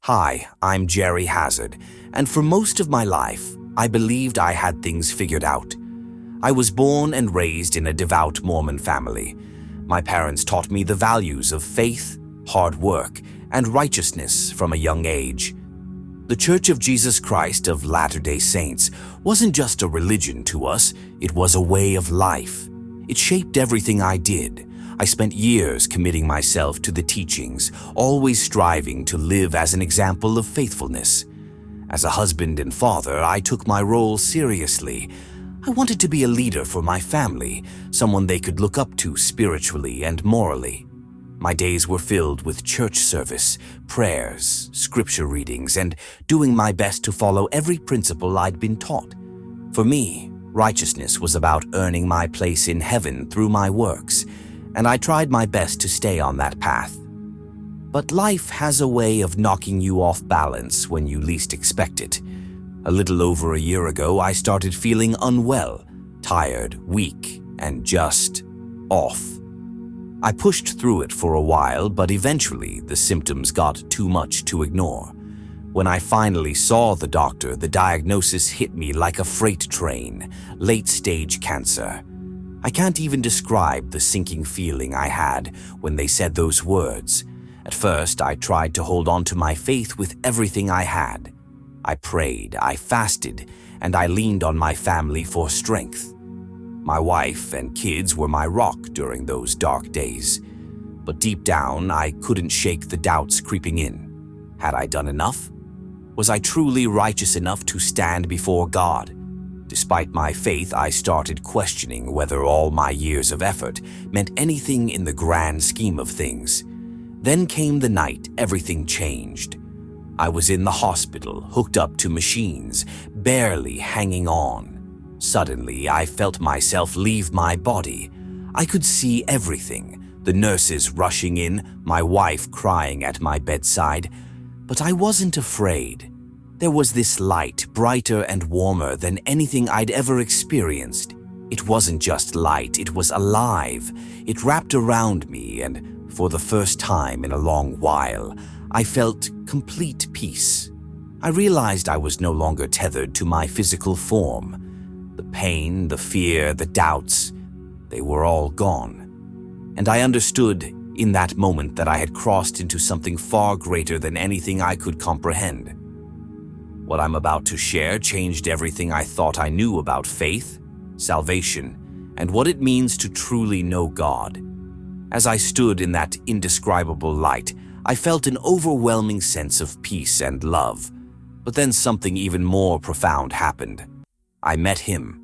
Hi, I'm Jerry Hazard, and for most of my life, I believed I had things figured out. I was born and raised in a devout Mormon family. My parents taught me the values of faith, hard work, and righteousness from a young age. The Church of Jesus Christ of Latter-day Saints wasn't just a religion to us, it was a way of life. It shaped everything I did. I spent years committing myself to the teachings, always striving to live as an example of faithfulness. As a husband and father, I took my role seriously. I wanted to be a leader for my family, someone they could look up to spiritually and morally. My days were filled with church service, prayers, scripture readings, and doing my best to follow every principle I'd been taught. For me, righteousness was about earning my place in heaven through my works, and I tried my best to stay on that path. But life has a way of knocking you off balance when you least expect it. A little over a year ago, I started feeling unwell, tired, weak, and just off. I pushed through it for a while, but eventually the symptoms got too much to ignore. When I finally saw the doctor, the diagnosis hit me like a freight train: late-stage cancer. I can't even describe the sinking feeling I had when they said those words. At first, I tried to hold on to my faith with everything I had. I prayed, I fasted, and I leaned on my family for strength. My wife and kids were my rock during those dark days. But deep down, I couldn't shake the doubts creeping in. Had I done enough? Was I truly righteous enough to stand before God? Despite my faith, I started questioning whether all my years of effort meant anything in the grand scheme of things. Then came the night everything changed. I was in the hospital, hooked up to machines, barely hanging on. Suddenly, I felt myself leave my body. I could see everything, the nurses rushing in, my wife crying at my bedside. But I wasn't afraid. There was this light, brighter and warmer than anything I'd ever experienced. It wasn't just light, it was alive. It wrapped around me, and for the first time in a long while, I felt complete peace. I realized I was no longer tethered to my physical form. The pain, the fear, the doubts, they were all gone. And I understood in that moment that I had crossed into something far greater than anything I could comprehend. What I'm about to share changed everything I thought I knew about faith, salvation, and what it means to truly know God. As I stood in that indescribable light, I felt an overwhelming sense of peace and love. But then something even more profound happened. I met him.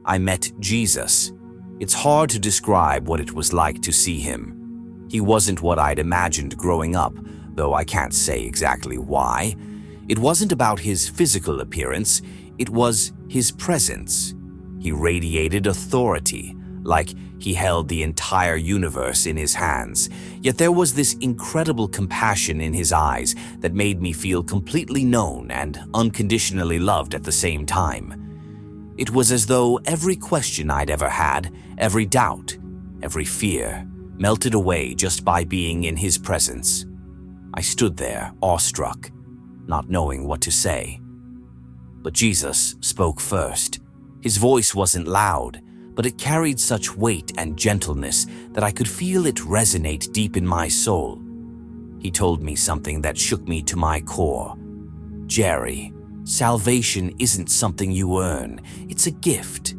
I met Jesus. It's hard to describe what it was like to see him. He wasn't what I'd imagined growing up, though I can't say exactly why. It wasn't about his physical appearance, it was his presence. He radiated authority, like he held the entire universe in his hands. Yet there was this incredible compassion in his eyes that made me feel completely known and unconditionally loved at the same time. It was as though every question I'd ever had, every doubt, every fear, melted away just by being in his presence. I stood there, awestruck, not knowing what to say. But Jesus spoke first. His voice wasn't loud, but it carried such weight and gentleness that I could feel it resonate deep in my soul. He told me something that shook me to my core. Jerry, salvation isn't something you earn. It's a gift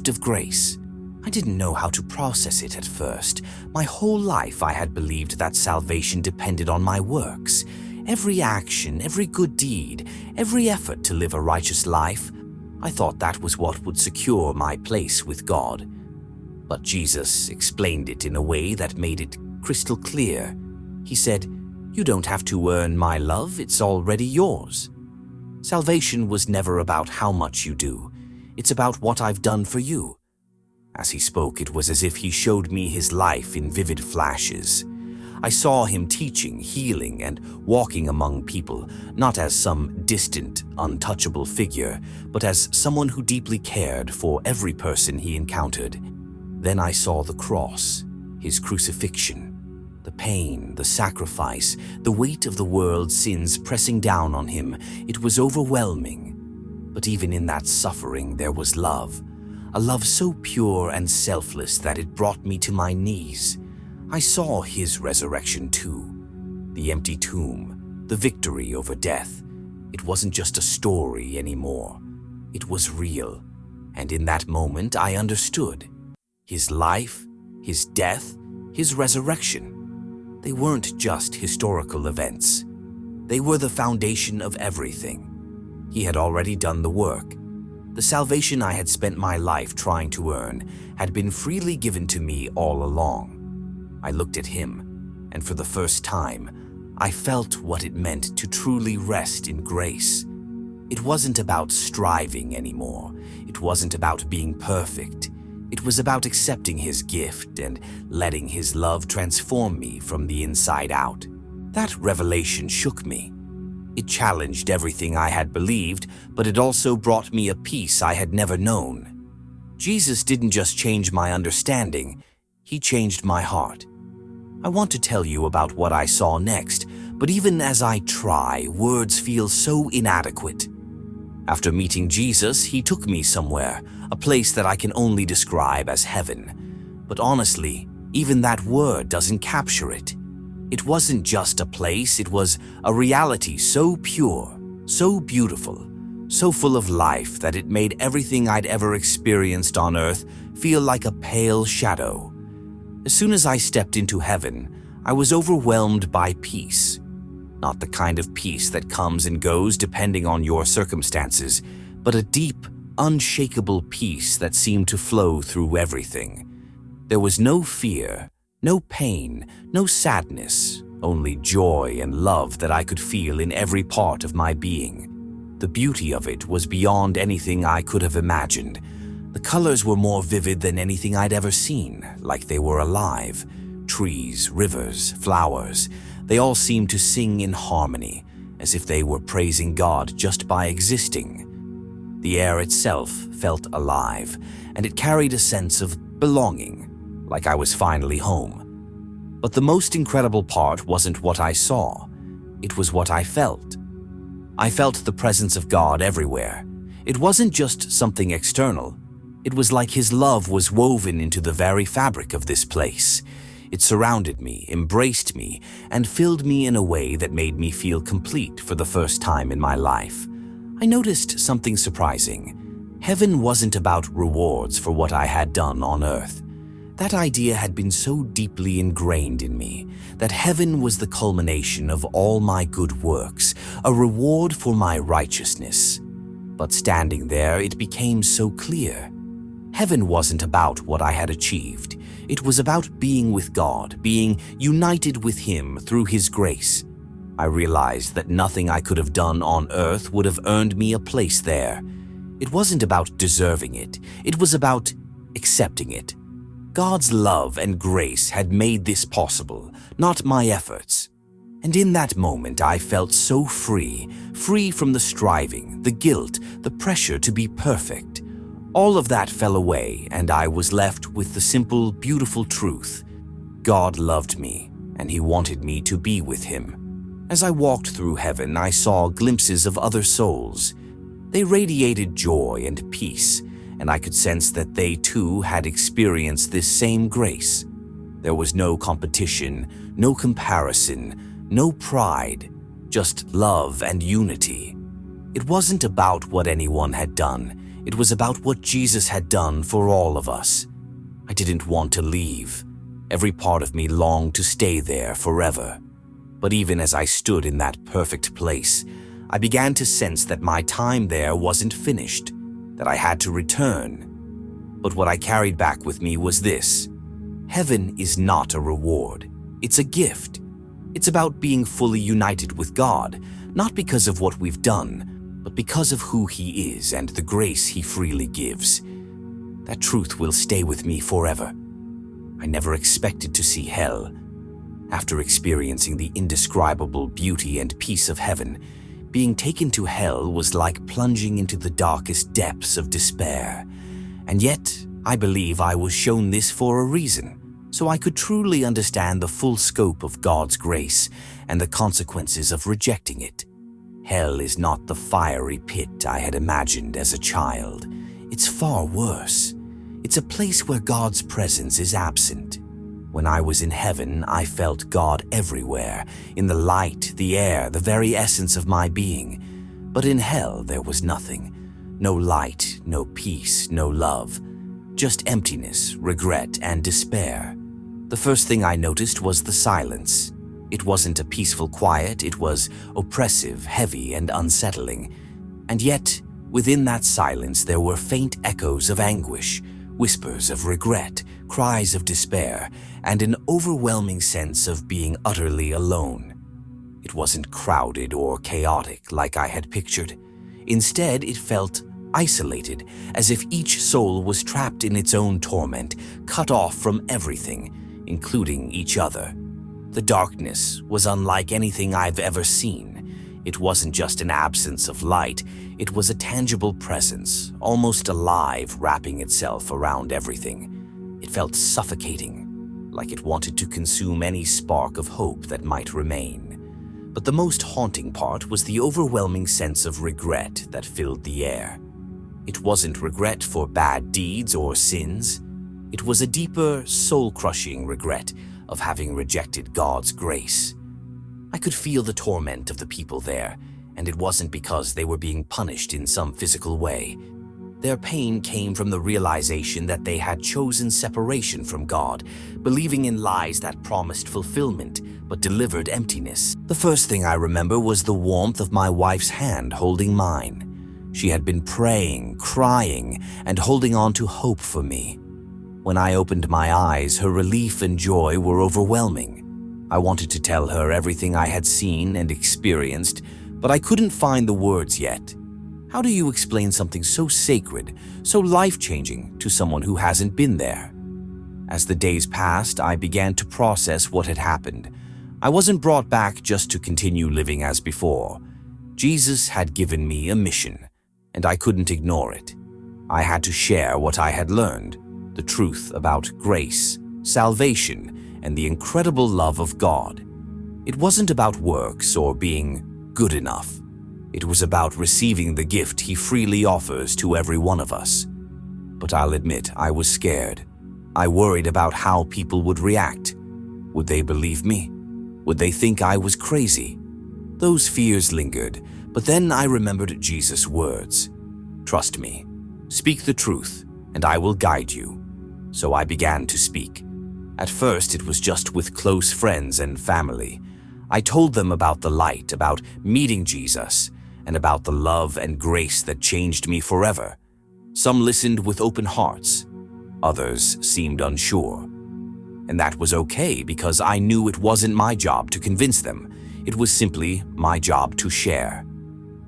of grace. I didn't know how to process it at first. My whole life I had believed that salvation depended on my works. Every action, every good deed, every effort to live a righteous life. I thought that was what would secure my place with God. But Jesus explained it in a way that made it crystal clear. He said, "You don't have to earn my love, it's already yours." Salvation was never about how much you do. It's about what I've done for you. As he spoke, it was as if he showed me his life in vivid flashes. I saw him teaching, healing, and walking among people, not as some distant, untouchable figure, but as someone who deeply cared for every person he encountered. Then I saw the cross, his crucifixion, The pain, the sacrifice, the weight of the world's sins pressing down on him, it was overwhelming. But even in that suffering, there was love. A love so pure and selfless that it brought me to my knees. I saw his resurrection too. The empty tomb, the victory over death. It wasn't just a story anymore. It was real. And in that moment, I understood. His life, his death, his resurrection. They weren't just historical events. They were the foundation of everything. He had already done the work. The salvation I had spent my life trying to earn had been freely given to me all along. I looked at him, and for the first time, I felt what it meant to truly rest in grace. It wasn't about striving anymore. It wasn't about being perfect. It was about accepting his gift and letting his love transform me from the inside out. That revelation shook me. It challenged everything I had believed, but it also brought me a peace I had never known. Jesus didn't just change my understanding, he changed my heart. I want to tell you about what I saw next, but even as I try, words feel so inadequate. After meeting Jesus, he took me somewhere, a place that I can only describe as heaven. But honestly, even that word doesn't capture it. It wasn't just a place, it was a reality so pure, so beautiful, so full of life that it made everything I'd ever experienced on earth feel like a pale shadow. As soon as I stepped into heaven, I was overwhelmed by peace. Not the kind of peace that comes and goes depending on your circumstances, but a deep, unshakable peace that seemed to flow through everything. There was no fear, no pain, no sadness, only joy and love that I could feel in every part of my being. The beauty of it was beyond anything I could have imagined. The colors were more vivid than anything I'd ever seen, like they were alive. Trees, rivers, flowers, they all seemed to sing in harmony, as if they were praising God just by existing. The air itself felt alive, and it carried a sense of belonging, like I was finally home. But the most incredible part wasn't what I saw, it was what I felt. I felt the presence of God everywhere. It wasn't just something external. It was like his love was woven into the very fabric of this place. It surrounded me, embraced me, and filled me in a way that made me feel complete for the first time in my life. I noticed something surprising. Heaven wasn't about rewards for what I had done on earth. That idea had been so deeply ingrained in me, that heaven was the culmination of all my good works, a reward for my righteousness. But standing there, it became so clear. Heaven wasn't about what I had achieved. It was about being with God, being united with him through his grace. I realized that nothing I could have done on earth would have earned me a place there. It wasn't about deserving it. It was about accepting it. God's love and grace had made this possible, not my efforts. And in that moment, I felt so free from the striving, the guilt, the pressure to be perfect. All of that fell away, and I was left with the simple, beautiful truth. God loved me, and he wanted me to be with him. As I walked through heaven, I saw glimpses of other souls. They radiated joy and peace, and I could sense that they too had experienced this same grace. There was no competition, no comparison, no pride, just love and unity. It wasn't about what anyone had done. It was about what Jesus had done for all of us. I didn't want to leave. Every part of me longed to stay there forever. But even as I stood in that perfect place, I began to sense that my time there wasn't finished, that I had to return. But what I carried back with me was this: heaven is not a reward, it's a gift. It's about being fully united with God, not because of what we've done, but because of who he is and the grace he freely gives. That truth will stay with me forever. I never expected to see hell. After experiencing the indescribable beauty and peace of heaven, being taken to hell was like plunging into the darkest depths of despair. And yet, I believe I was shown this for a reason, so I could truly understand the full scope of God's grace and the consequences of rejecting it. Hell is not the fiery pit I had imagined as a child. It's far worse. It's a place where God's presence is absent. When I was in heaven, I felt God everywhere, in the light, the air, the very essence of my being. But in hell, there was nothing. No light, no peace, no love. Just emptiness, regret, and despair. The first thing I noticed was the silence. It wasn't a peaceful quiet, it was oppressive, heavy, and unsettling. And yet, within that silence, there were faint echoes of anguish, whispers of regret, cries of despair, and an overwhelming sense of being utterly alone. It wasn't crowded or chaotic like I had pictured. Instead, it felt isolated, as if each soul was trapped in its own torment, cut off from everything, including each other. The darkness was unlike anything I've ever seen. It wasn't just an absence of light, it was a tangible presence, almost alive, wrapping itself around everything. It felt suffocating, like it wanted to consume any spark of hope that might remain. But the most haunting part was the overwhelming sense of regret that filled the air. It wasn't regret for bad deeds or sins. It was a deeper, soul-crushing regret of having rejected God's grace. I could feel the torment of the people there, and it wasn't because they were being punished in some physical way. Their pain came from the realization that they had chosen separation from God, believing in lies that promised fulfillment but delivered emptiness. The first thing I remember was the warmth of my wife's hand holding mine. She had been praying, crying, and holding on to hope for me. When I opened my eyes, her relief and joy were overwhelming. I wanted to tell her everything I had seen and experienced, but I couldn't find the words yet. How do you explain something so sacred, so life-changing to someone who hasn't been there? As the days passed, I began to process what had happened. I wasn't brought back just to continue living as before. Jesus had given me a mission, and I couldn't ignore it. I had to share what I had learned, the truth about grace, salvation, and the incredible love of God. It wasn't about works or being good enough. It was about receiving the gift He freely offers to every one of us. But I'll admit, I was scared. I worried about how people would react. Would they believe me? Would they think I was crazy? Those fears lingered, but then I remembered Jesus' words. Trust me, speak the truth, and I will guide you. So I began to speak. At first, it was just with close friends and family. I told them about the light, about meeting Jesus, and about the love and grace that changed me forever. Some listened with open hearts. Others seemed unsure. And that was okay because I knew it wasn't my job to convince them. It was simply my job to share.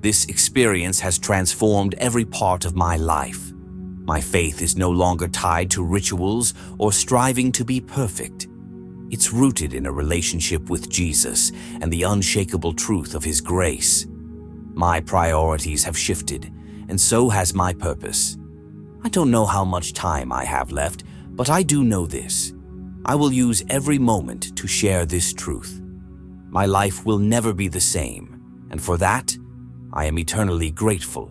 This experience has transformed every part of my life. My faith is no longer tied to rituals or striving to be perfect. It's rooted in a relationship with Jesus and the unshakable truth of His grace. My priorities have shifted, and so has my purpose. I don't know how much time I have left, but I do know this. I will use every moment to share this truth. My life will never be the same, and for that, I am eternally grateful.